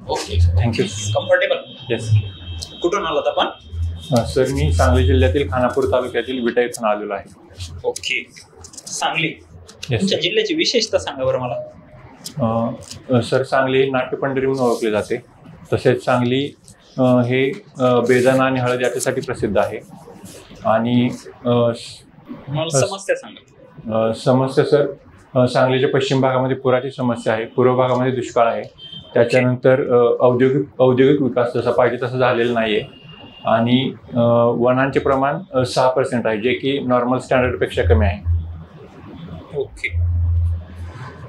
Okay, thank you. Comfortable. Yes. कुठून आलात आपण? सर मी सांगली जिल्ह्यातील खानापूर तालुक्यातील विटा इथून आलेलो आहे. ओके, सांगली. येस. तुमच्या जिल्ह्याची विशेषता सांगा बरं मला. सर सांगली ही नाट्यपंढरी म्हणून ओळखली जाते. तसेच सांगली हे बेदाणा आणि हळद याच्यासाठी प्रसिद्ध आहे. आणि मला समस्या सांगा. समस्या सर सांगलीच्या पश्चिम भागामध्ये पुराची समस्या आहे. पूर्व भागामध्ये दुष्काळ आहे. त्याच्यानंतर औद्योगिक विकास जसा पाहिजे तसा झालेला नाही आहे. आणि वनांचे प्रमाण 6% आहे, जे की नॉर्मल स्टँडर्डपेक्षा कमी आहे. ओके,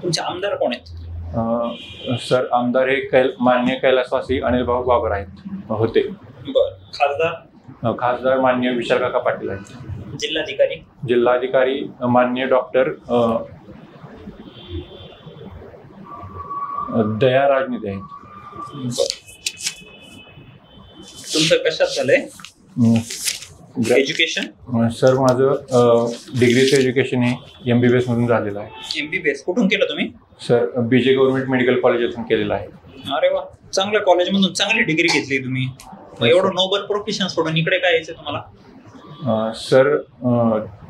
तुमचे आमदार कोण आहेत? सर आमदार हे माननीय कैलासवासी अनिल भाऊ बाबर होते. बरं. खासदार माननीय विशाल काका पाटील आहेत. जिल्हाधिकारी माननीय डॉक्टर दया राजनीती आहेत. तुमचं कशात झालंय एज्युकेशन? सर माझं डिग्रीचं एज्युकेशन हे MBBS मधून झालेलं आहे. MBBS कुठून केलं तुम्ही? सर BJ गव्हर्नमेंट मेडिकल कॉलेजातून केलेलं आहे. अरे वा, चांगल्या कॉलेजमधून चांगली डिग्री घेतली तुम्ही. एवढं नोबल प्रोफेशन सोडून इकडे काय यायचं तुम्हाला? सर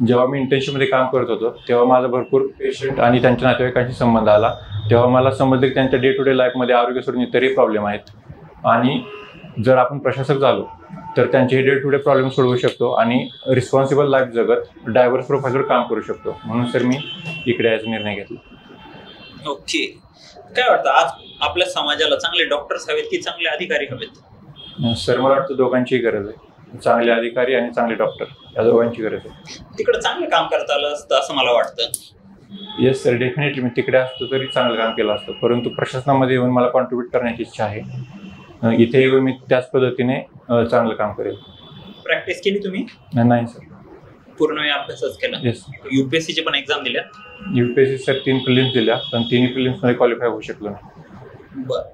जेव्हा मी इंटर्नशिपमध्ये काम करत होतो तेव्हा माझा भरपूर पेशंट आणि त्यांच्या नातेवाईकांशी संबंध आला. तेव्हा मला समजलं की त्यांच्या डे टू डे लाईफमध्ये आरोग्य सोडून इतरही प्रॉब्लेम आहेत. आणि जर आपण प्रशासक झालो तर त्यांचे डे टू डे प्रॉब्लेम सोडवू शकतो आणि रिस्पॉन्सिबल लाईफ जगत डायव्हर्स प्रोफाईलवर काम करू शकतो. म्हणून सर मी इकडे यायचा निर्णय घेतला. ओके, काय वाटतं आज आपल्या समाजाला चांगले डॉक्टर्स हवेत की चांगले अधिकारी हवेत? सर मला वाटतं दोघांचीही गरज आहे. चांगले अधिकारी आणि चांगले डॉक्टर या दोघांची गरज आहे. तिकडे चांगलं काम करता आलं असतं असं मला वाटतं. येस सर, डेफिनेटली मी तिकडे असतो तरी चांगलं काम केलं असतं. परंतु प्रशासनामध्ये येऊन मला कॉन्ट्रीब्यूट करण्याची इच्छा आहे. इथे येऊन मी त्याच पद्धतीने चांगलं काम करेल. प्रॅक्टिस केली तुम्ही? नाही सर, पूर्ण वेळ अभ्यासच केला. येस. UPSCची पण एक्झाम दिल्या? UPSC सर 3 प्रिलिम्स दिल्या, पण 3 प्रिलिम्समध्ये क्वालिफाय होऊ शकलो नाही. बरं.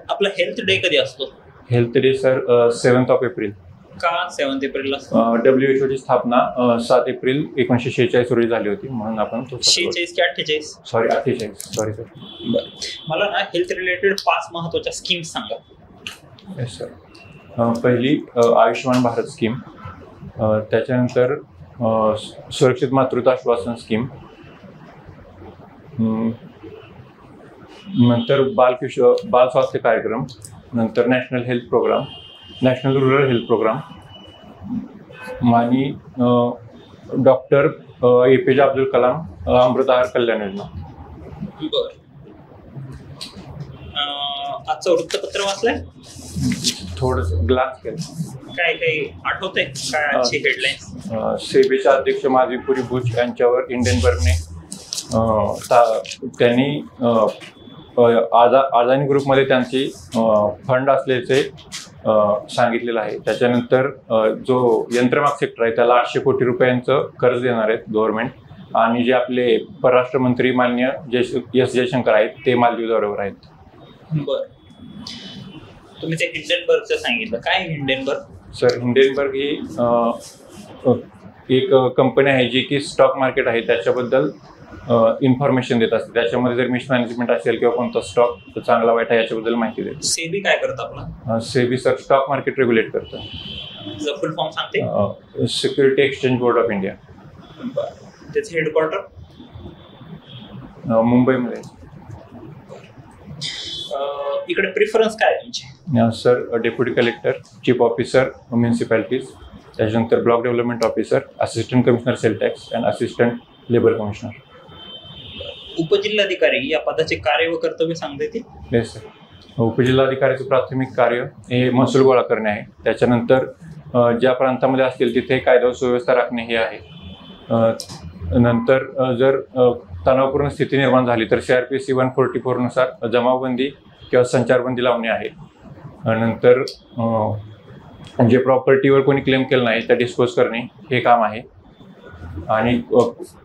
आपला हेल्थ डे कधी असतो? Health day sir 7 April. का 7 एप्रिलला? WHO ची स्थापना 7 एप्रिल 1946 रोजी झाली होती, म्हणून आपण 46 की 48? सॉरी 48. Sorry sir. बरं, मला ना हेल्थ रिलेटेड 5 महत्त्वाच्या स्कीम्स सांगा. Yes sir. पहिली आयुष्यमान भारत स्कीम, त्याच्यानंतर सुरक्षित मातृत्व आश्वासन स्कीम, नंतर बाल स्वास्थ्य कार्यक्रम, नंतर national health programme, national rural health programme आणि डॉक्टर APJ अब्दुल कलाम अमृत आहार कल्याण योजना. बरं. आजचं वृत्तपत्र वाचलंय? थोडंसं ग्लान्स केलं. काय काही आठवतंय काय आजची हेडलाईन? सेबीचे अध्यक्ष माधवी बुच यांच्यावर हिंडेनबर्गने त्यांनी अदानी ग्रुपमध्ये त्यांची फंड असल्याचे सांगितलेलं आहे. त्याच्यानंतर जो यंत्रमाग सेक्टर आहे त्याला 800 कोटी रुपयांचं कर्ज देणार आहेत गव्हर्नमेंट. आणि जे आपले परराष्ट्र मंत्री माननीय S जयशंकर आहेत ते मालदीव दौऱ्यावर आहेत. बरं, तुम्ही ते हिंडेनबर्गचं सांगितलं. काय हिंडेनबर्ग? सर हिंडेनबर्ग ही एक कंपनी आहे जी की स्टॉक मार्केट आहे त्याच्याबद्दल इन्फॉर्मेशन देत असते. त्याच्यामध्ये जर मिसमॅनेजमेंट असेल किंवा कोणता स्टॉक चांगला वाईट आहे याच्याबद्दल माहिती देते. सेबी काय करतं आपलं? SEBI sir stock market regulate करतं. फुल फॉर्म सांगते? Security exchange board of India. त्याचं हेडक्वार्टर मुंबईमध्ये. इकडे प्रिफरन्स काय तुमचे? Sir deputy collector, chief officer municipalities, त्याच्यानंतर block development officer, assistant commissioner sale tax and assistant labour commissioner. उपजिल्हाधिकारी या पदाचे कार्य व कर्तव्य सांगता येतील? Yes sir. उपजिल्हाधिकाऱ्याचं प्राथमिक कार्य हे महसूल गोळा करणे आहे. त्याच्यानंतर ज्या प्रांतामध्ये असतील तिथे कायदा व सुव्यवस्था राखणे हे आहे. नंतर जर तणावपूर्ण स्थिती निर्माण झाली तर CRPC 144 नुसार जमावबंदी किंवा संचारबंदी लावणे आहे. नंतर जे प्रॉपर्टीवर कोणी क्लेम केलं नाही त्या डिस्पोज करणे हे काम आहे. आणि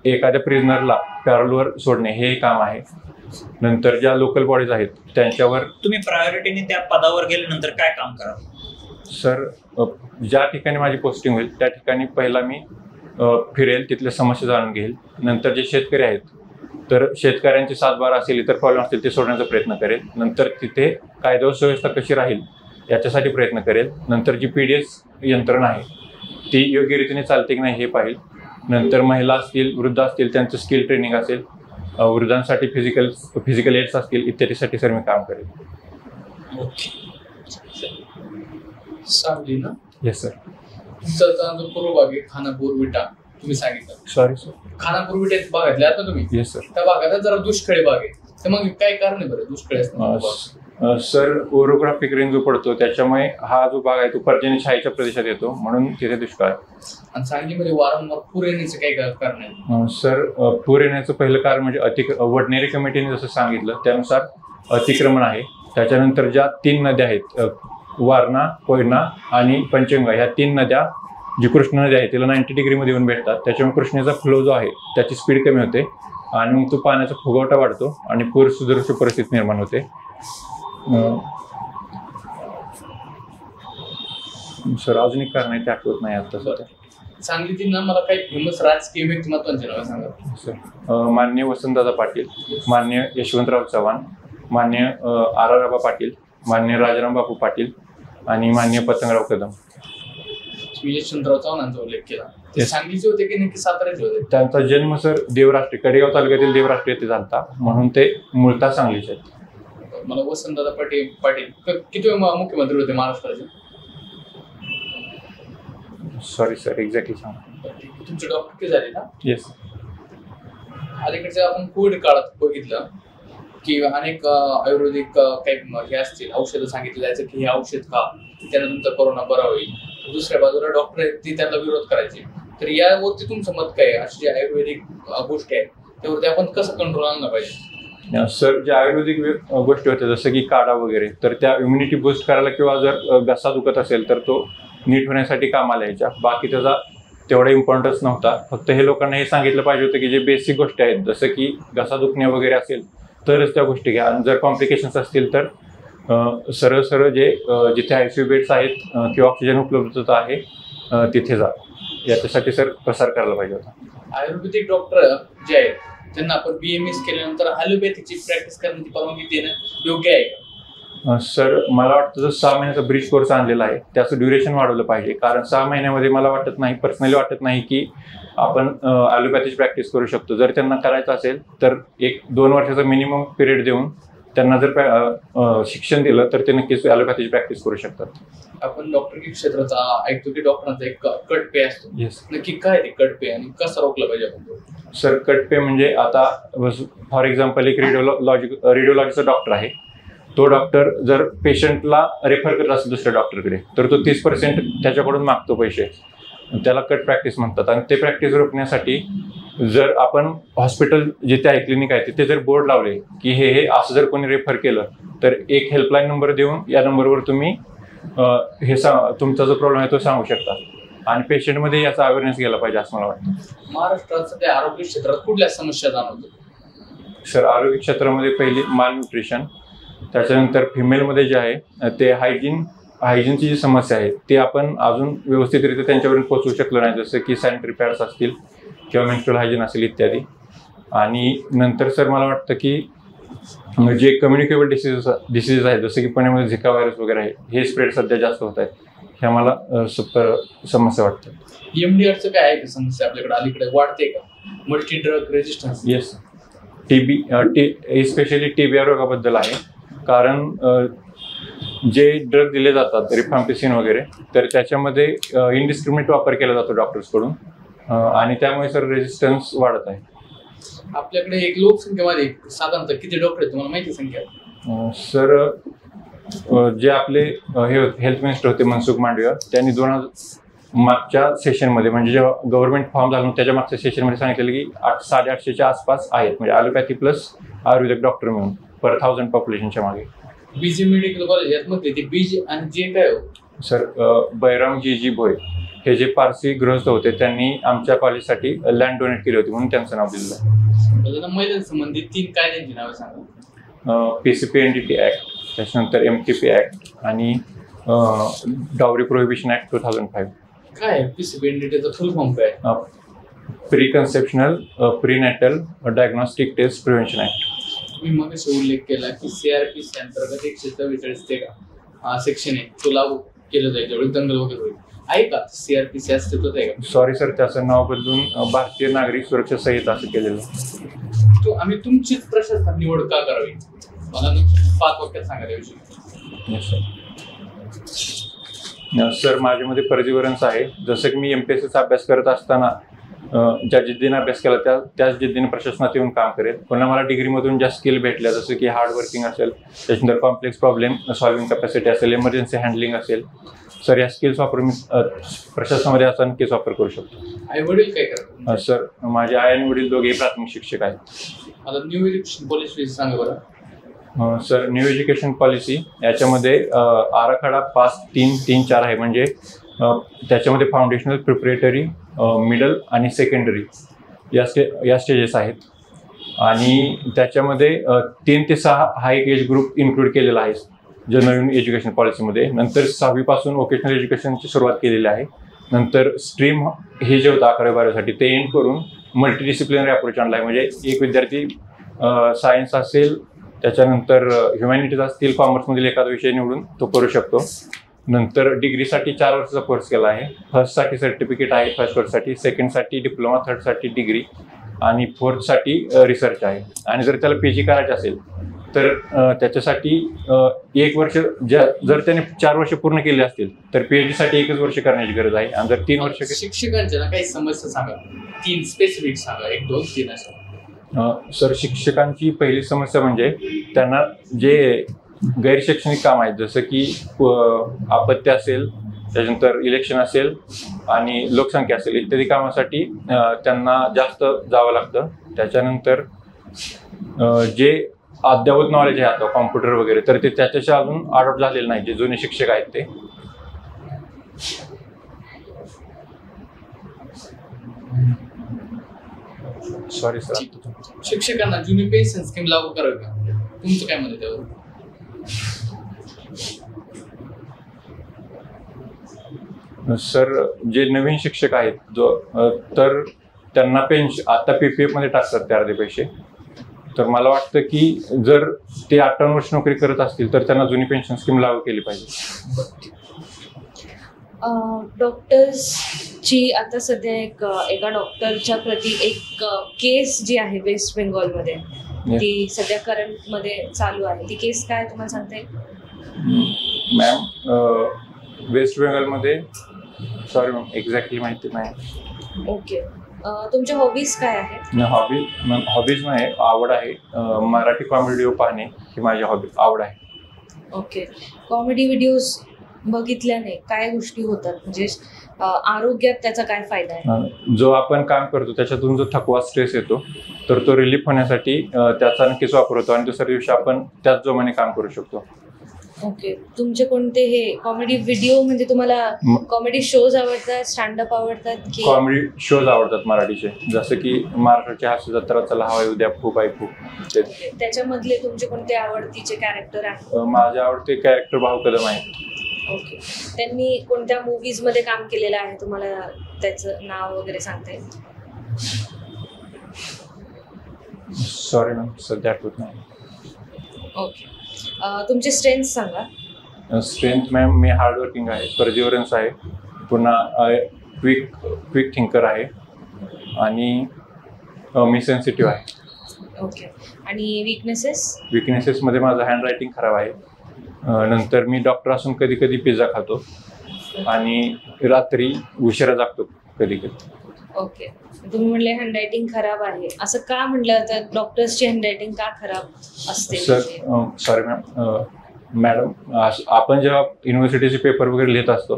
एखाद्या प्रिझनरला पॅरोलवर सोडणे हे काम आहे. नंतर ज्या लोकल बॉडीज आहेत त्यांच्यावर तुम्ही प्रायोरिटीने त्या पदावर गेल्यानंतर काय काम करा? सर ज्या ठिकाणी माझी पोस्टिंग होईल त्या ठिकाणी पहिला मी फिरेल, तिथल्या समस्या जाणून घेईल. नंतर जे शेतकरी आहेत तर शेतकऱ्यांची सातबारा असेल, इतर प्रॉब्लेम असतील ते सोडण्याचा प्रयत्न करेल. नंतर तिथे कायदा व सुव्यवस्था कशी राहील याच्यासाठी प्रयत्न करेल. नंतर जी PDS यंत्रणा आहे ती योग्य रीतीने चालते की नाही हे पाहिल. नंतर महिला असतील, वृद्ध असतील, त्यांचं स्किल ट्रेनिंग असेल, वृद्धांसाठी फिजिकल एड्स असतील इत्यादीसाठी सर मी काम करेल. सांगली ना? Yes sir. तुमचा जो पूर्व भाग आहे खानापूर विटा तुम्ही सांगितलं. Sorry sir. खानापूर विटा भागातले आता तुम्ही? Yes sir. त्या भागात जरा दुष्काळी भाग आहे, तर मग काय कारण आहे बरं दुष्काळी? सर ओरोग्राफिक रेंज जो पडतो त्याच्यामुळे हा जो भाग आहे तो पर्जन्य छायेच्या प्रदेशात येतो, म्हणून तिथे दुष्काळ आहे. आणि सांगलीमध्ये वारंवार पूर येण्याचं काय कारण आहे? सर पूर येण्याचं पहिलं कारण म्हणजे वडनेरे कमिटीने जसं सांगितलं त्यानुसार अतिक्रमण आहे. त्याच्यानंतर ज्या 3 नद्या आहेत, वारणा, कोयना आणि पंचगंगा, ह्या 3 नद्या जी कृष्णा नदी आहे तिला 90 डिग्रीमध्ये येऊन भेटतात. त्याच्यामुळे कृष्णेचा फ्लो जो आहे त्याची स्पीड कमी होते आणि मग तो पाण्याचा फुगवटा वाढतो आणि पूर सदृश परिस्थिती निर्माण होते. सर अजून एक कारण आहे ते आठवत नाही आता सध्या. सांगलीतील ना मला काही फेमस राजकीय व्यक्तिमत्वांचे नाव सांगा. सर माननीय वसंतदादा पाटील, माननीय यशवंतराव चव्हाण, माननीय आराराबा पाटील, माननीय राजाराम बापू पाटील आणि माननीय पतंगराव कदम. यशवंतराव चव्हाणांचा उल्लेख केला. ते सांगलीचे होते की नक्की साताऱ्याचे होते? त्यांचा जन्म सर देवराष्ट्री, कडेगाव तालुक्यातील देवराष्ट्री येथे झाला, म्हणून ते मूळतः सांगलीचे आहेत. मला वसंतदादा पाटील किती मुख्यमंत्री होते महाराष्ट्राचे? सॉरी सर एक्झॅक्टली सांगा. तुमची डॉक्टर झाली ना? येस. अलीकडचे आपण कोविड काळात बघितलं की अनेक आयुर्वेदिक काही हे असतील औषधं सांगितलं जायचं की हे औषध खा त्याने तुमचा कोरोना बरा होईल. दुसऱ्या बाजूला डॉक्टर आहेत ती त्याला विरोध करायचे. तर यावरती तुमचं मत काय आहे? अशी जी आयुर्वेदिक गोष्टी आहेत त्यावरती आपण कसं कंट्रोल आणलं पाहिजे? सर ज्या आयुर्वेदिक गोष्टी होत्या जसं की काढा वगैरे, तर त्या इम्युनिटी बूस्ट करायला किंवा जर घसा दुखत असेल तर तो नीट होण्यासाठी कामाला यायच्या. बाकी त्याचा तेवढा इम्पॉर्टन्स नव्हता. फक्त हे लोकांना हे सांगितलं पाहिजे होतं की जे बेसिक गोष्टी आहेत जसं की घसा दुखणे वगैरे असेल तरच त्या गोष्टी घ्या, आणि जर कॉम्प्लिकेशन्स असतील तर सरळ सरळ जिथे ICU बेड्स आहेत किंवा ऑक्सिजन उपलब्धता आहे तिथे जा. याच्यासाठी सर प्रसार करायला पाहिजे होता. आयुर्वेदिक डॉक्टर जे आहेत त्यांना आपण BMS केल्यानंतर ॲलोपॅथीची प्रॅक्टिस करण्याची परवानगी देणं योग्य आहे का? सर मला वाटतं जर 6 महिन्याचा ब्रिज कोर्स आणलेला आहे त्याचं ड्युरेशन वाढवलं पाहिजे, कारण 6 महिन्यामध्ये मला वाटत नाही, पर्सनली वाटत नाही की आपण ॲलोपॅथीची प्रॅक्टिस करू शकतो. जर त्यांना करायचं असेल तर 1-2 वर्षाचा मिनिमम पिरियड देऊन त्यांना जर शिक्षण दिलं तर ते नक्कीच ॲलोपॅथीची प्रॅक्टिस करू शकतात. आपण डॉक्टरी क्षेत्राचा ऐकतो की डॉक्टरांचा एक कट पे असतो. येस. नक्की काय ते कट पे आणि कसं रोखलं पाहिजे आपण? सर कट पे म्हणजे आता फॉर एक्झाम्पल एक रेडिओलॉजीचा डॉक्टर आहे, तो डॉक्टर जर पेशंटला रेफर करत असेल दुसऱ्या डॉक्टरकडे तर तो 30% त्याच्याकडून मागतो पैसे, त्याला कट प्रॅक्टिस म्हणतात. आणि ते प्रॅक्टिस रोखण्यासाठी जर आपण हॉस्पिटल जिथे आहे क्लिनिक आहे तिथे जर बोर्ड लावले की हे असं जर कोणी रेफर केलं तर एक हेल्पलाईन नंबर देऊन या नंबरवर तुम्ही हे तुमचा जो प्रॉब्लेम आहे तो सांगू शकता, आणि पेशंटमध्ये याचा अवेअरनेस घ्यायला पाहिजे असं मला वाटतं. महाराष्ट्रात सध्या आरोग्य क्षेत्रात कुठल्या समस्या जाणवतात? सर आरोग्य क्षेत्रामध्ये पहिली माल न्यूट्रिशन, त्याच्यानंतर फिमेलमध्ये जे आहे ते हायजीनची जी समस्या आहे ती आपण अजून व्यवस्थितरित्या त्यांच्यापर्यंत पोहोचवू शकलो नाही, जसं की सॅनिटरी पॅड्स असतील किंवा मेन्स्ट्रुअल हायजीन असेल इत्यादी. आणि नंतर सर मला वाटतं की जे कम्युनिकेबल डिसीजेस आहेत जसं की पुण्यामध्ये झिका व्हायरस वगैरे आहे हे स्प्रेड सध्या जास्त होत आहेत, हे मला समस्या वाटतं. MDRचं काय आहे समस्या आपल्याकडे अलीकडे वाढते का? Multi drug resistance? Yes. Specially TB रोगाबद्दल आहे, कारण जे ड्रग दिले जातात रिफॅम्पिसिन वगैरे तर त्याच्यामध्ये इनडिस्क्रिमिनेट वापर केला जातो डॉक्टर्सकडून, आणि त्यामुळे सर रेजिस्टन्स वाढत आहे. आपल्याकडे एक लोकसंख्येमध्ये साधारणतः किती डॉक्टर आहेत तुम्हाला माहिती संख्या? सर जे आपले हे हेल्थ मिनिस्टर होते मनसुख मांडविया त्यांनी मागच्या सेशनमध्ये म्हणजे जेव्हा गव्हर्नमेंट फॉर्म झाला त्याच्या मागच्या सेशनमध्ये सांगितलेलं की 800-850च्या आसपास आहेत, म्हणजे ॲलोपॅथी प्लस आयुर्वेदिक डॉक्टर मिळून पर 1000 पॉप्युलेशनच्या मागे. BG मेडिकल कॉलेज यामध्ये ते BG आणि जे काय हो? सर बैराम जी भोय हे जे पारसी गृहस्थ होते त्यांनी आमच्या कॉलेजसाठी लँड डोनेट केली होती म्हणून त्यांचं नाव दिलेलं आहे. महिलांसंबंधित 3 कायद्यांची नावं सांगा. PCPNDT ऍक्ट, त्याच्यानंतर MTP ऍक्ट आणि डावरी प्रोहिबिशन ऍक्ट 2005. काय PCPNDTचा फुल फॉर्म काय? प्रिकन्सेप्शनल प्रीनॅटल डायग्नॉस्टिक टेस्ट प्रिव्हेन्शन ऍक्ट. मी मग उल्लेख केला की CRPC अंतर्गत 144 ते सेक्शन आहे तो लागू केलं जाईल ज्यावेळी दंगल वगैरे होईल. आहे का CRPC अस्तित्वात आहे का? सॉरी सर, त्याचं नाव बदलून भारतीय नागरिक सुरक्षा संहिता असं केलेलं. तो आम्ही तुमचीच प्रशासनात निवड का करावी मला 5 वाक्यात सांगा त्याविषयी. येस सर, माझ्यामध्ये परजीवरन्स आहे. जसं की मी MPSCचा अभ्यास करत असताना ज्या जिद्दीने अभ्यास केला त्याच जिद्दीने प्रशासनात येऊन काम करेल. पुन्हा मला डिग्रीमधून ज्या स्किल भेटल्या जसं की हार्ड वर्किंग असेल, त्याच्यानंतर कॉम्प्लेक्स प्रॉब्लेम सॉल्विंग कॅपॅसिटी असेल, इमर्जन्सी हँडलिंग असेल, सर या स्किल्स वापरून मी प्रशासनामध्ये असा नक्कीच वापर करू शकतो. आई वडील काय करतात? सर माझे आई आणि वडील दोघे प्राथमिक शिक्षक आहेत. मला न्यू एज्युकेशन पॉलिसी सांगा बरं. सर न्यू एज्युकेशन पॉलिसी याच्यामध्ये आराखडा 5-3-3-4 आहे. म्हणजे त्याच्यामध्ये फाउंडेशनल, प्रिपरेटरी, मिडल आणि सेकंडरी या स्टेजेस आहेत. आणि त्याच्यामध्ये 3 ते 6 हा एक एज ग्रुप इन्क्लूड केलेला आहे जे नवीन एज्युकेशन पॉलिसीमध्ये. नंतर 6वी पासून वोकेशनल एज्युकेशनची सुरुवात केलेली आहे. नंतर स्ट्रीम हे जे होतं 11वी-12वीसाठी ते एंड करून मल्टीडिसिप्लिनरी अप्रोच आणला आहे. म्हणजे एक विद्यार्थी सायन्स असेल, त्याच्यानंतर ह्युमॅनिटीज असतील, कॉमर्समधील एखादा विषय निवडून तो करू शकतो. नंतर डिग्रीसाठी 4 वर्षाचा कोर्स केला आहे. फर्स्टसाठी सर्टिफिकेट आहे, फर्स्ट वर्षसाठी, सेकंडसाठी डिप्लोमा, थर्डसाठी डिग्री आणि फोर्थसाठी रिसर्च आहे. आणि जर त्याला PG करायचं असेल तर त्याच्यासाठी 1 वर्ष जर त्याने 4 वर्ष पूर्ण केले असतील तर PhD-साठी 1च वर्ष करण्याची गरज आहे. आणि जर 3 वर्ष शिक्षकांच्या ना काही समस्या सांगा, 3 स्पेसिफिक सांगा, 1, 2, 3 असं. सर शिक्षकांची पहिली समस्या म्हणजे त्यांना जे गैरशैक्षणिक काम आहेत जसं की आपत्ती असेल, त्याच्यानंतर इलेक्शन असेल आणि लोकसंख्या असेल इत्यादी कामासाठी त्यांना जास्त जावं लागतं. त्याच्यानंतर जे अद्ययावत नॉलेज आहे आता कॉम्प्युटर वगैरे तर ते त्याच्याशी अजून अडॉप्ट झालेलं नाही जे जुने शिक्षक आहेत ते. Sorry sir. शिक्षकांना जुनी पेन्शन स्कीम लागू करावी का? तुमचं काय मत आहे त्यावर? सर जे नवीन शिक्षक आहेत तर त्यांना पेन्शन आता PPF मध्ये टाकतात ते अर्धे पैसे. तर मला वाटतं की जर ते 58 वर्ष नोकरी करत असतील तर त्यांना जुनी पेन्शन स्कीम लागू केली पाहिजे. डॉक्टर्सची आता सध्या एका डॉक्टरच्या प्रती एक केस जी आहे वेस्ट बेंगॉलमध्ये ती सध्या करंटमध्ये चालू आहे. ती केस काय तुम्हाला सांगता येईल? मॅम वेस्ट बेंगॉलमध्ये सॉरी मॅम एक्झॅक्टली माहिती नाही. ओके. तुमच्या हॉबीज काय आहेत? हॉबीज नाही, आवड आहे. मराठी कॉमेडी व्हिडिओ पाहणे ही माझी आवड आहे. ओके. कॉमेडी व्हिडिओज बघितल्याने काय गोष्टी होतात, म्हणजे आरोग्यात त्याचा काय फायदा आहे? जो आपण काम करतो त्याच्यातून जो थकवा स्ट्रेस येतो तर तो रिलीफ होण्यासाठी त्याचा नक्कीच वापर होतो आणि दुसऱ्या दिवशी आपण त्याच जोमाने काम करू शकतो. ओके. तुमचे कोणते हे कॉमेडी व्हिडिओ म्हणजे तुम्हाला कॉमेडी शोज आवडतात, स्टँडअप आवडतात की? कॉमेडी शोज आवडतात मराठीचे, जसं की महाराष्ट्राची हास्य जत्रा, चला हवा उद्या, खूप आहे खूप. त्याच्यामधले तुमचे कोणते आवडतीचे कॅरेक्टर आहेत? माझे आवडते कॅरेक्टर भाऊ कदम आहे. ओके. त्यांनी कोणत्या मूवीज मध्ये काम केलेलं आहे, तुम्हाला त्याचं नाव वगैरे सांगता येईल? सॉरी मॅम सध्या आठवत नाही. ओके. तुमचे स्ट्रेंथ सांगा. स्ट्रेंथ मॅम मी हार्डवर्किंग आहे, परजिवरन्स आहे, पुन्हा क्विक थिंकर आहे आणि मी सेन्सिटिव्ह आहे. ओके. आणि विकनेसेसमध्ये माझं हँडरायटिंग खराब आहे. नंतर मी डॉक्टर असून कधी कधी पिझ्झा खातो आणि रात्री उशिरा जागतो कधी कधी. ओके. तुम्ही म्हणले हँडरायटिंग खराब आहे, असं का म्हटलं? तर डॉक्टर्सची हँडरायटिंग का खराब असते? सर सॉरी मॅडम आपण जेव्हा युनिव्हर्सिटीचे पेपर वगैरे लिहित असतो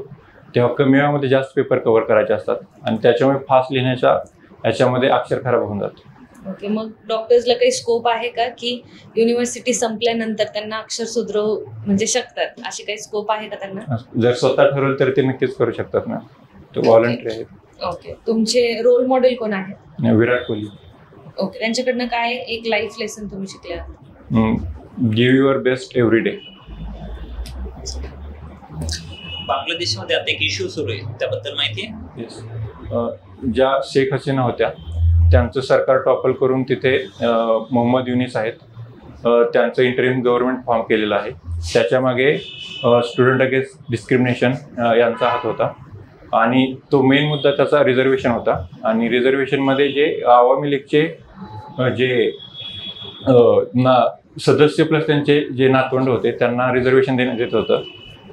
तेव्हा कमी वेळामध्ये जास्त पेपर कव्हर करायचे असतात आणि त्याच्यामुळे फास्ट लिहिण्याच्या याच्यामध्ये अक्षर खराब होऊन जातं. ओके. मग डॉक्टर्सला काही स्कोप आहे का की युनिव्हर्सिटी संपल्यानंतर त्यांना अक्षर सुधरवू म्हणजे शकतात, अशी काही स्कोप आहे का त्यांना? जर स्वतः ठरवलं तर ते नक्कीच करू शकतात ना, तो व्हॉलंटरी आहे. ओके. तुमचे रोल मॉडेल कोण आहेत? विराट कोहली. ओके. त्यांच्याकडनं काय एक लाईफ लेसन तुम्ही शिकल्या? Give your best every day. बांगलादेशमध्ये आता एक इश्यू सुरू आहे, त्याबद्दल माहिती आहे? येस. ज्या शेख हसीना होत्या त्यांचं सरकार टॉपल करून तिथे मोहम्मद युनिस आहेत, त्यांचं इंटरिम गव्हर्नमेंट फॉर्म केलेलं आहे. त्याच्यामागे स्टुडंट अगेन्स्ट डिस्क्रिमिनेशन यांचा हात होता आणि तो मेन मुद्दा त्याचा रिझर्वेशन होता. आणि रिझर्वेशनमध्ये जे आवामी लीगचे जे सदस्य प्लस त्यांचे जे नातवंड होते त्यांना रिझर्वेशन देण्यात येत होतं,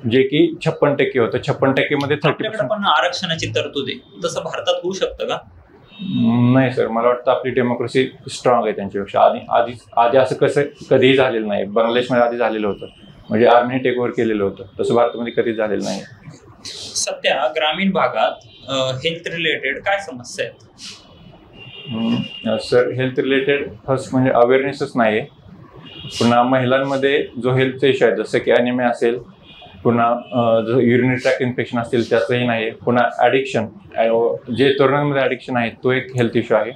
जे की 56% होतं. 56% मध्ये 30% पण आरक्षणाची तरतूद आहे, तसं भारतात होऊ शकतं का? नाही सर, मला वाटतं आपली डेमोक्रेसी स्ट्रॉंग आहे त्यांच्यापेक्षा. आधी असं कधीही झालेलं नाही. बांगलादेशमध्ये आधी झालेलं होतं, म्हणजे आर्मीने टेक ओव्हर केलेलं होतं, तसं भारतामध्ये कधीच झालेलं नाही. सध्या ग्रामीण भागात हेल्थ रिलेटेड काय समस्या आहेत? सर, हेल्थ रिलेटेड फर्स्ट म्हणजे अवेअरनेसच नाही आहे. पुन्हा महिलांमध्ये जो हेल्थचा इश्यू आहे, जसं की ॲनिमिया असेल, पुन्हा जो युरिनरी ट्रॅक्ट इन्फेक्शन असतील त्याचंही नाही आहे. पुन्हा ॲडिक्शन, जे तरुणांमध्ये ॲडिक्शन आहे तो एक हेल्थ इश्यू आहे.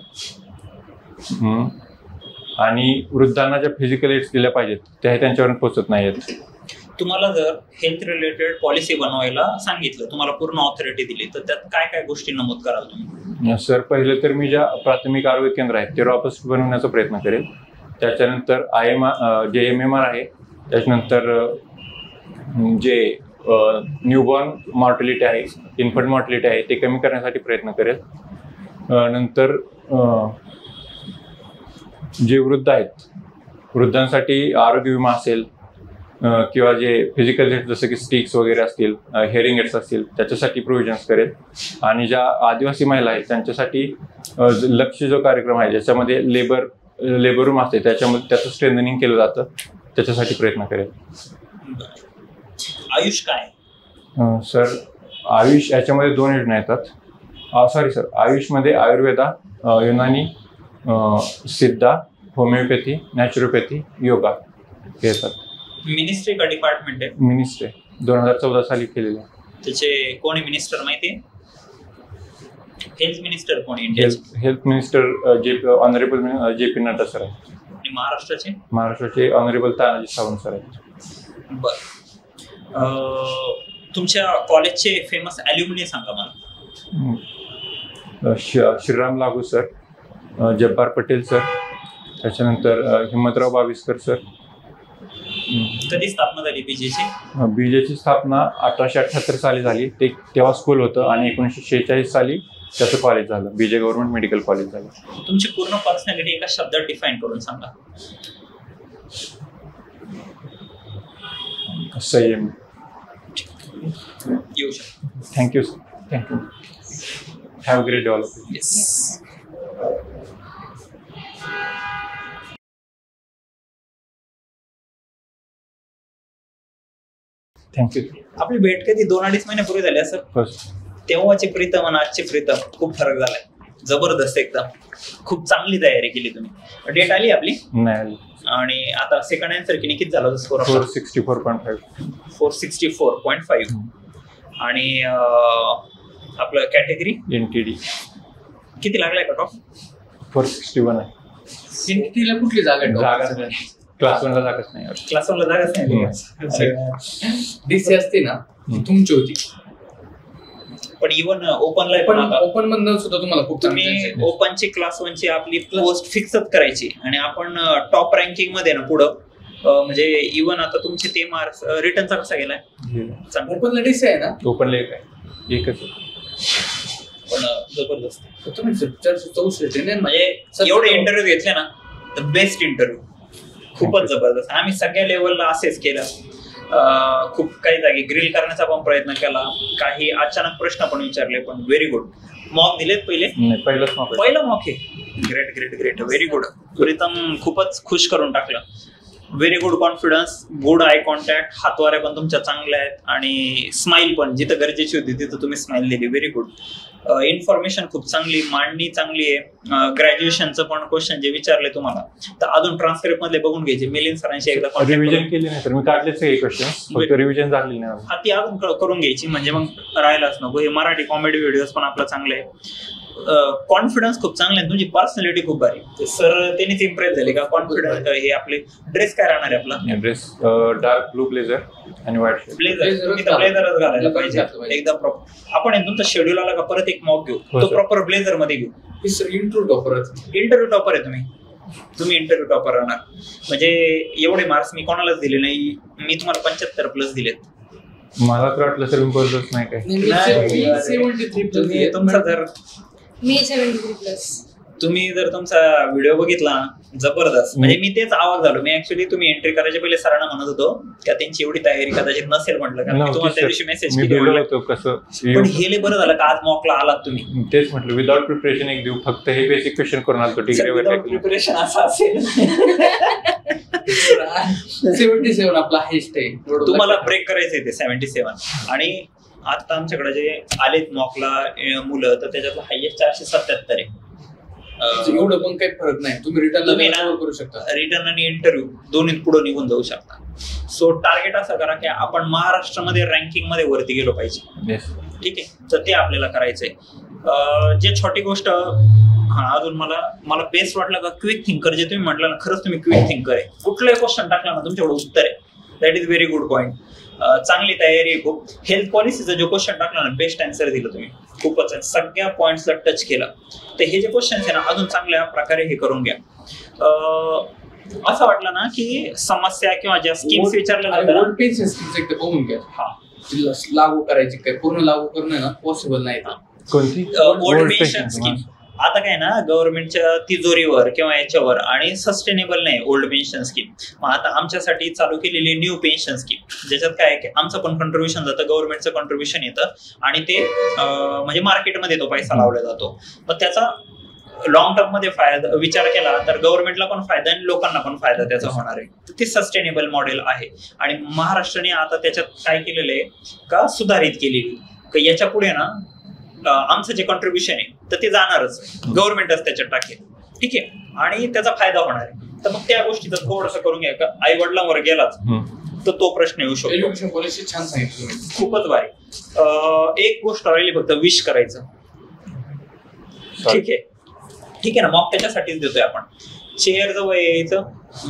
आणि वृद्धांना ज्या फिजिकल एड्स दिल्या पाहिजेत त्याही त्यांच्यावर पोहोचत नाही आहेत. तुम्हाला जर हेल्थ रिलेटेड पॉलिसी बनवायला सांगितलं, तुम्हाला पूर्ण ऑथॉरिटी दिली, तर त्यात काय काय गोष्टी नमूद कराल तुम्ही? सर, पहिले तर मी ज्या प्राथमिक आरोग्य केंद्र आहेत ते रॉबस्ट बनवण्याचा प्रयत्न करेल. त्याच्यानंतर जे MMR आहे, त्याच्यानंतर जे न्यूबॉर्न मॉर्टॅलिटी आहे, इन्फंट मॉर्टॅलिटी आहे, ते कमी करण्यासाठी प्रयत्न करेल. नंतर जे वृद्ध आहेत, वृद्धांसाठी आरोग्य विमा असेल किंवा जे फिजिकल हेल्थ जसं की स्टिक्स वगैरे असतील, हेअरिंग एड्स असतील, त्याच्यासाठी प्रोव्हिजन्स करेल. आणि ज्या आदिवासी महिला आहेत त्यांच्यासाठी लक्ष जो कार्यक्रम आहे ज्याच्यामध्ये लेबर रूम असते त्याच्यामध्ये त्याचं स्ट्रेंथनिंग केलं जातं, त्याच्यासाठी प्रयत्न करेल. आयुष काय? सर, आयुष याच्यामध्ये 2 योजना येतात. सॉरी सर, आयुषमध्ये आयुर्वेदा, युनानी, सिद्धा, होमिओपॅथी, नॅचरोपॅथी, योगा हे येतात. मिनिस्ट्री का डिपार्टमेंट आहे? मिनिस्ट्री 2014 साली केलेले. त्याचे कोणी मिनिस्टर माहिती आहे? हेल्थ मिनिस्टर कोणी इंडियाचे? Health minister honourable JP Nadda sir आहेत. आणि महाराष्ट्राचे ऑनरेबल तानाजी सावंत सर आहेत. बर, तुमच्या कॉलेजचे फेमस ॲल्युमिनी सांगा मला. श्रीराम लागू सर, जब्बार पटेल सर, त्याच्यानंतर हिम्मतराव बाविस्कर सर. कधी स्थापना झाली बीजेची? बीजेची स्थापना 1878 साली झाली. तेव्हा स्कूल होतं आणि 1946 साली त्याचं कॉलेज झालं, बीजे गव्हर्नमेंट मेडिकल कॉलेज झालं. तुमची पूर्ण पर्सनॅलिटी एका शब्दात डिफाईन करून सांगा. संयम. येऊ शकतो. Thank you sir. Thank you. Have great day all of you. Yes. Thank you. आपली भेट कधी 2-2.5 महिन्यापूर्वी झाली असं? फर्स्ट तेव्हाची प्रीतम आणि आजची प्रीतम खूप फरक झालाय, जबरदस्त एकदम. खूप चांगली तयारी केली तुम्ही. डेट आली आपली? नाही. आणि आता सेकंड आन्सर किती झाला स्कोर? 464.5. 464.5. आणि आपलं कॅटेगरी NTD किती लागलाय कट ऑफ? 461 आहे. NTD ला कुठली जागा क्लास 1 ला जागाच नाही. क्लास 1 ला जागाच नाही. DC असते ना तुमची होती, पण इव्हन ओपनला पण ओपन मधनं सुद्धा तुम्हाला खूप तुम्ही ओपनची क्लास 1 ची आपली पोस्ट फिक्सच करायची आणि आपण टॉप रँकिंग मध्ये ना पुढं, म्हणजे इव्हन आता तुमचे ते मार्क्स रिटर्नचा कसा गेलाय? ओपनला DC आहे ना? ओपनला एकच पण जबरदस्त. तुम्ही 464 म्हणजे एवढे इंटरव्ह्यू घेतले ना, द बेस्ट इंटरव्ह्यू, खूपच जबरदस्त. आम्ही सगळ्या लेवलला असेच केलं. खूप काही जागी ग्रिल करण्याचा पण प्रयत्न केला, काही अचानक प्रश्न पण विचारले, पण व्हेरी गुड. मॉक दिलेत पहिलं मॉक आहे. Great great great, very good. Pritam खूपच खुश करून टाकलं. Very good confidence, good eye contact, हातवाऱ्या पण तुमच्या चांगल्या आहेत आणि स्माइल पण जिथं गरजेची होती तिथं तुम्ही स्माइल दिली. Very good. इन्फॉर्मेशन खूप चांगली, मांडणी चांगली आहे. ग्रॅज्युएशनचं पण क्वेश्चन जे विचारले तुम्हाला तर अजून ट्रान्सक्रिप्ट मध्ये बघून घ्यायचे. मिलिंद सरांशी एकदा रिव्हिजन केली नाही तर मी काढलेच काही क्वेश्चन, फक्त रिव्हिजन झालेली नाही. हा, ती अजून करून घ्यायची म्हणजे मग राहिलाच नको. हे मराठी कॉमेडी व्हिडिओज पण आपलं चांगलं आहे. कॉन्फिडन्स खूप चांगला आहे, तुमची पर्सनॅलिटी खूप भारी. सर त्यांनीच इम्प्रेस झाले का कॉन्फिडन्स. हे आपले ड्रेस काय राहणार आहे आपला? ड्रेस डार्क ब्लू ब्लेझर आणि व्हाईट शर्ट. ब्लेझर तुम्ही तर ब्लेझरच घालायला पाहिजे एकदम प्रॉपर. आपण तुमचा शेड्यूल आला का परत एक मॉक घेऊ, तो प्रॉपर ब्लेझर मध्ये घेऊ. इंटरव्ह्यू टॉपर आहे तुम्ही इंटरव्ह्यू टॉपर राहणार. म्हणजे एवढे मार्क्स मी कोणालाच दिले नाही, मी तुम्हाला 75+ दिलेत. मला तर वाटलं सर बोलतच नाही काय. तुमचा जर मी 73+. तुम्ही जर तुमचा व्हिडिओ बघितला जबरदस्त. म्हणजे मी तेच आवाज झालो. मी ऍक्च्युली तुम्ही एंट्री करायच्या पहिले सरांना म्हणत होतो का त्यांची एवढी तयारी कदाचित नसेल म्हटलं, कारण मी तुम्हाला त्या दिवशी मेसेज केली. पण हे बरं झालं का आज मॉकला आलात तुम्ही. तेच म्हटलं विदाउट प्रिपरेशन एक देऊ, फक्त हे बेसिक क्वेश्चन करून आलो डिग्री प्रिपरेशन असं असेल. 77 आपला हायस्ट आहे. तुम्हाला ब्रेक करायचंय ते 77. आणि आता आमच्याकडे जे आलेत मॉकला मुलं तर त्याच्यातलं हायएस्ट 477 आहे. एवढं पण काही फरक नाही. तुम्ही रिटर्न करू शकता. रिटर्न आणि इंटरव्ह्यू दोन्ही पुढे निघून जाऊ शकता. सो टार्गेट असं करा की आपण महाराष्ट्रामध्ये रँकिंग मध्ये वरती गेलो पाहिजे. ठीक आहे, तर ते आपल्याला करायचंय. जे छोटी गोष्ट अजून मला बेस्ट वाटलं का क्विक थिंकर. जे तुम्ही म्हटलं ना, खरंच तुम्ही क्विक थिंकर आहे. कुठलाही क्वेश्चन टाकला ना तुमच्याकडे उत्तर आहे. That is very good point. चांगली तयारी आहे खूप. हेल्थ पॉलिसीचा जो क्वेश्चन टाकला ना, बेस्ट आन्सर दिलं तुम्ही. खूपच सगळ्या पॉइंट्सला टच केला. तर हे जे क्वेश्चन्स आहे ना, अजून चांगल्या प्रकारे हे करून घ्या. असं वाटलं ना की समस्या किंवा ज्या स्कीम्स विचारल्या जातात पेन्शन स्कीम्स एकदा बघून घ्या. लागू करायची काय पूर्ण लागू करणं ना पॉसिबल नाही. कोणती? Old pension scheme. आता काय ना, गव्हर्नमेंटच्या तिजोरीवर किंवा याच्यावर आणि सस्टेनेबल नाही ओल्ड पेन्शन स्कीम. मग आता आमच्यासाठी चालू केलेली न्यू पेन्शन स्कीम, ज्याच्यात काय आहे आमचं पण कॉन्ट्रीब्युशन जातं, गव्हर्नमेंटचं कॉन्ट्रीब्युशन येतं आणि ते म्हणजे मार्केटमध्ये तो पैसा लावला जातो. मग त्याचा लॉंग टर्म मध्ये फायदा विचार केला तर गव्हर्नमेंटला पण फायदा आणि लोकांना पण फायदा त्याचा होणार आहे. तर ते सस्टेनेबल मॉडेल आहे. आणि महाराष्ट्राने आता त्याच्यात काय केलेलं आहे का सुधारित केलेली का याच्या पुढे ना आमचं जे कॉन्ट्रीब्युशन आहे तर ते जाणारच, गव्हर्नमेंटच त्याच्यात टाकेल. ठीक आहे, आणि त्याचा फायदा होणार आहे. तर मग त्या गोष्टीचं थोडंसं करून घ्या का आई वडिलांवर गेलाच तर तो प्रश्न येऊ शकतो. एज्युकेशन पॉलिसी छान सांगितलं, खूपच भारी. एक गोष्ट राहिली फक्त, विश करायचं. ठीक आहे ना, मॉक त्याच्यासाठीच देतोय आपण. चेअर जवळ यायचं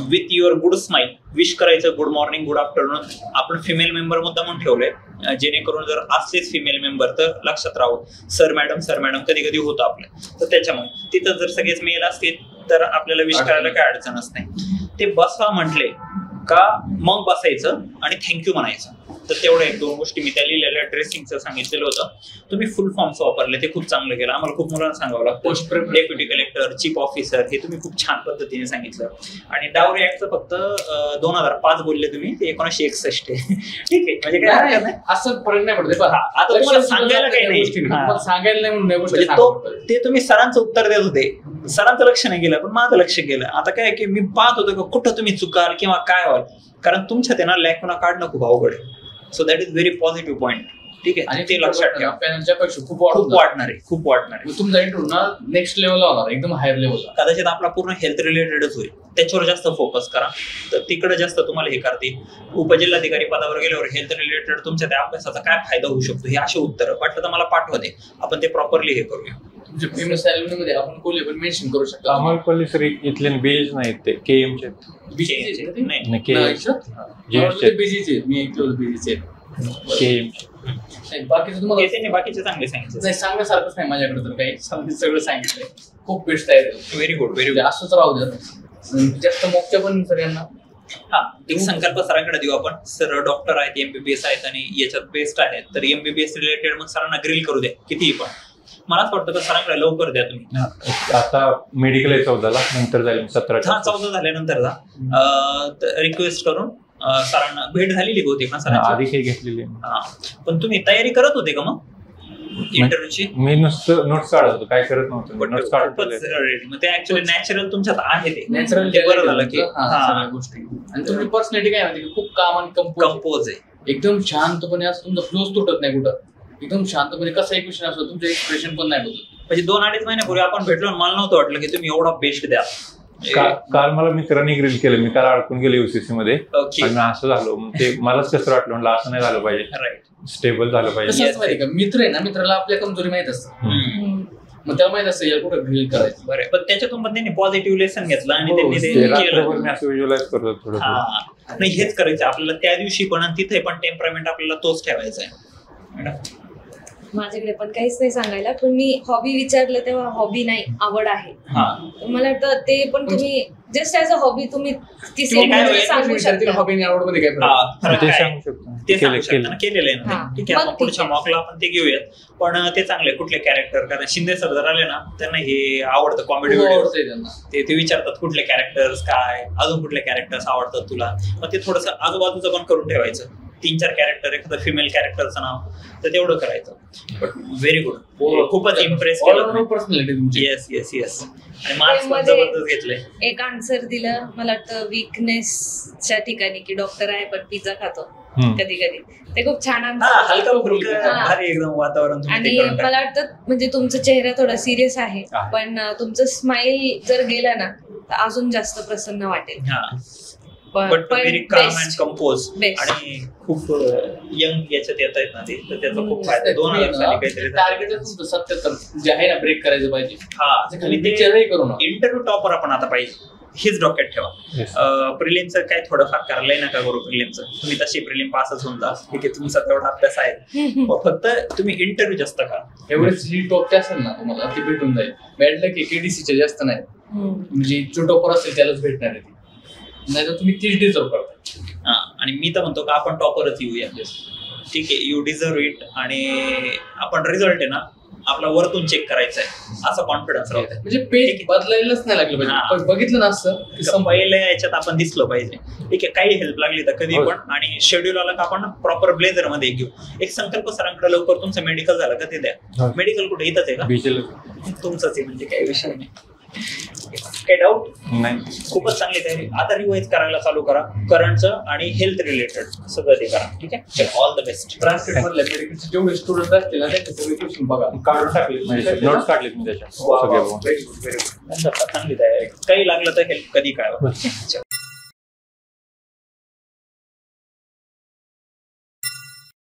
with your good smile, wish करायचं गुड मॉर्निंग गुड आफ्टरनून. आपण फिमेल मेंबर मुद्दा म्हणून ठेवलंय जेणेकरून जर असलेच फिमेल मेंबर तर लक्षात राहावं. सर मॅडम कधी कधी होतं आपलं, तर त्याच्यामुळे तिथं जर सगळेच मेल असतील तर आपल्याला विश करायला काय अडचणच नाही. ते बसा म्हटले का मग बसायचं आणि थँक्यू म्हणायचं. तर तेवढ्या 1-2 गोष्टी मी त्या लिहिलेल्या ड्रेसिंगचं सांगितलेलं होतं. तुम्ही फुल फॉर्म्स वापरले ते खूप चांगलं केलं. आम्हाला खूप मुलांना सांगावं लागतं. डेप्युटी कलेक्टर, चीफ ऑफिसर हे तुम्ही खूप छान पद्धतीने सांगितलं. आणि डावरी ऍक्टचं फक्त 2005 बोलले तुम्ही, ते 1961 आहे. ठीक आहे, म्हणजे काय असं फरक नाही पडत. आता तुम्हाला सांगायला काही नाही, सांगायला नाही म्हणून ते तुम्ही सरांचं उत्तर देत होते, सरांचं लक्ष नाही गेलं पण माझं लक्ष गेलं. आता काय की मी पाहत होतो का कुठं तुम्ही चुकाल किंवा काय व्हाल, कारण तुमच्या त्यांना लॅकुना काढणं खूप अवघड आहे. So that is very positive point. ठीक आहे, आणि ते लक्षात ठेवा. खूप वाढणार आहे. तुमचा इंटरव्ह्यू ना नेक्स्ट लेवलला होणार, एकदम हायर लेवलला. कदाचित आपला पूर्ण हेल्थ रिलेटेडच होईल, त्याच्यावर जास्त फोकस करा. तर तिकडे जास्त तुम्हाला हे करते. उपजिल्हाधिकारी पदावर गेल्यावर हेल्थ रिलेटेड तुमच्या त्या अभ्यासाचा काय फायदा होऊ शकतो हे असे उत्तर वाटलं तर मला पाठवा दे, आपण ते प्रॉपरली हे करूया. फेमस मध्ये आपण कोल्हे पण मेन्शन करू शकतो. आम्हाला कोल्हे सर इथले बीज नाहीत, ते केएमचे बाकीचे चांगले सांगितले. नाही सांगण्यासारखंच नाही माझ्याकडे तर काही, सगळं सांगितलंय. खूप बेस्ट आहे. व्हेरी गुड असंच राहू द्या. जास्त मोक्या पण सगळ्यांना एक संकल्प सरांकडे देऊ आपण. सर डॉक्टर आहेत, एमबीबीएस आहेत आणि याच्यात बेस्ट आहेत, तर एमबीबीएस रिलेटेड मग सरांना ग्रिल करू द्या कितीही. पण मला असं वाटतं तर सरांकडे लवकर द्या तुम्ही. आता मेडिकल आहे 14 ला, नंतर जाईल 17. 14 झाल्यानंतर जा रिक्वेस्ट करून. सरांना भेट झालेली बहुतेक ना सरांची, आधी काही घेतलेली. पण तुम्ही तयारी करत होते का मग इंटरव्ह्यूची? मी नुसतं नोट्स काढत होतो, काय करत नव्हतं. मग ते ऍक्च्युअली नॅचरल तुमच्यात आहे, ते नॅचरल बरं झालं की गोष्टी. आणि तुमची पर्सनॅलिटी काय माहिती, खूप काम आणि कंपोज आहे. एकदम शांतपणे असं, तुमचा फ्लोच तुटत नाही कुठं. एकदम शांतपणे कसा एक विषय असतो, तुमचं एक्सप्रेशन पण नाही बदलत. म्हणजे 2-2.5 महिन्यापूर्वी आपण भेटलो, मला नव्हतं वाटलं की तुम्ही एवढा बेस्ट द्या. काल मला मित्रांनी ग्रिल केलं, मी काल अडकून गेलो युसीसी मध्ये आणि असं झालो. ते मलाच कसं वाटलं, म्हणलं असं नाही झालं पाहिजे, राईट, स्टेबल झालं पाहिजे. मित्र आहे ना, मित्राला आपल्या कमजोरी माहित असतं. मग त्याला माहित असतं याला कुठं ग्रिल करायचं. बरं पण त्याच्यातून पण त्यांनी पॉझिटिव्ह लेसन घेतलं आणि हो, त्यांनी ते ते केलं. रात्रभर मी असं व्हिज्युअलाइज करतो थोडं. हा नाही हेच करायचं आपल्याला त्या दिवशी पण आणि तिथे पण टेम्परामेंट आपल्याला तोच ठेवायचा आहे. माझ्याकडे पण काहीच नाही सांगायला, पण मी हॉबी विचारलं तेव्हा हॉबी नाही, आवड आहे. हा मला वाटतं ते पण तुम्ही जस्ट ॲज अ हॉबी तुम्ही ती ते काय होईल? सांगू शकता. हॉबी आणि आवड मध्ये काय फरक? हा, फरक ते काय? सांगू शकतो. ते सांगू केलं- शकता ना, केलेलं आहे ना हा. ते. ठीक आहे मग आपण पुढच्या ठीक आहे. मॉकला आपण ते घेऊयात. पण ते चांगले कुठले कॅरेक्टर, कारण शिंदे सर जर आले ना त्यांना हे आवडतं कॉमेडी खूप व्हिडिओ. आवडतंय त्यांना. ते विचारतात कुठले कॅरेक्टर्स काय, अजून कुठले कॅरेक्टर्स आवडतात तुला. मग ते थोडस आजूबाजूचं पण करून ठेवायचं. 3-4 कॅरेक्टर, एखादं फिमेल कॅरेक्टरचं नाव तर तेवढं करायचं. बट व्हेरी गुड, खूपच इम्प्रेस केलं. पर्सनॅलिटी तुमची. Yes yes yes. आणि मार्क्स पण मध्ये जबरदस्त घेतले. एक आन्सर दिलं मला वाटतं वीकनेसच्या ठिकाणी, की डॉक्टर आहे पण पिझ्झा खातो हम्म. कधी कधी. ते खूप छान हा आन्सर. हलका फुलका हा. भारी एकदम वातावरण तुम्ही ते आणि करून टाका. मला वाटतं म्हणजे तुमचा चेहरा थोडा सिरियस आहे, आहे. पण तुमचं स्माइल जर गेलं ना तर अजून जास्त प्रसन्न वाटेल. हा पण बट व्हेरी काम अँड best. कंपोज. Best. आणि खूप यंग याच्यात येत आहेत ना ते, तर त्याचा खूप फायदा आहे. तुम्ही 2000 साली काहीतरी झालं. टार्गेट तुमचं 77 जे आहे ना ब्रेक करायचं पाहिजे. हा खाली आणि ते पिक्चरही करू ना. इंटरव्ह्यू टॉपर आपण आता पाहिजे हेच डोक्यात ठेवा. Yes. प्रिलिमचं काय थोडंफार करायला नका करू. प्रिलिमचं तुम्ही तशी प्रिलिम पासच होऊन जा. ठीक आहे तुमचा तेवढा अभ्यास आहे, पण फक्त तुम्ही इंटरव्ह्यू जास्त करा. एवढेच जी टॉपचे असेल ना तुम्हाला ती भेटून जाईल. भेटलं की केडीसीचे जास्त नाही, म्हणजे जो टॉपर असेल त्यालाच भेटणार आहे ती. नाही तर तुम्ही तीच डिझर्व करता. हा आणि मी तर म्हणतो का आपण टॉपरच येऊया. ठीक आहे यू डिझर्व इट. आणि आपण रिझल्ट आहे ना आपला वरतून चेक करायचा आहे असं कॉन्फिडन्स राहतो. म्हणजे पेज बदलायलाच नाही लागलं हा. पाहिजे. पण बघितलं ना असं की पहिल्या याच्यात आपण दिसलं पाहिजे. ठीक आहे काही हेल्प लागली तर कधी हो. पण. आणि शेड्यूल आला का आपण प्रॉपर ब्लेझर मध्ये घेऊ. एक संकल्प सरांकडे लवकर तुमचं मेडिकल झालं का ते द्या. हो. मेडिकल कुठे इथंच आहे का? बीचला तुमचंच आहे म्हणजे काही विषय नाही. काही डाऊट? नाही. खूपच चांगली तयारी. आता रिवाइज करायला चालू करा करंटचं आणि हेल्थ रिलेटेड सगळं ते करा. ठीक आहे ऑल द बेस्ट. ट्रान्सलेट मधल्या मेडिकलचे जेवढे स्टुडंट असतील ना त्यांचे सगळे क्वेश्चन बघा. काढून टाकले म्हणजे नोट्स काढलेत मी त्याच्या सगळे बघून. चांगली तयारी. काही लागलं तर हेल्प कधी काय